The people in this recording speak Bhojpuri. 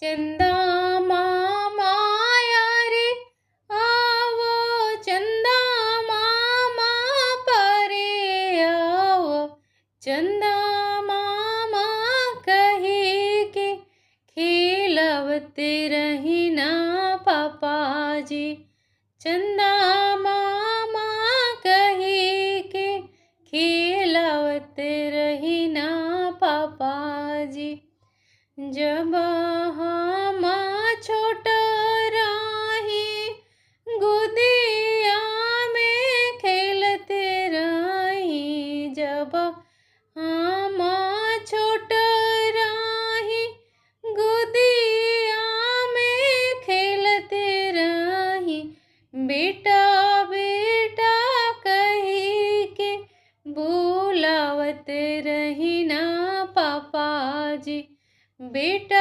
चंदा मामा आया रे आओ, चंदा मामा परे आओ, चंदा मामा कही के खिलवते रही ना पापा जी। चंदा मामा कही के खिलवते रही ना पापा जी। जब हम छोट रही गोदिया में खेलते रही, जब हम छोट रही गोदिया में खेलते रही, बेटा बेटा कही के बुलावते रही ना पापा जी। बेटा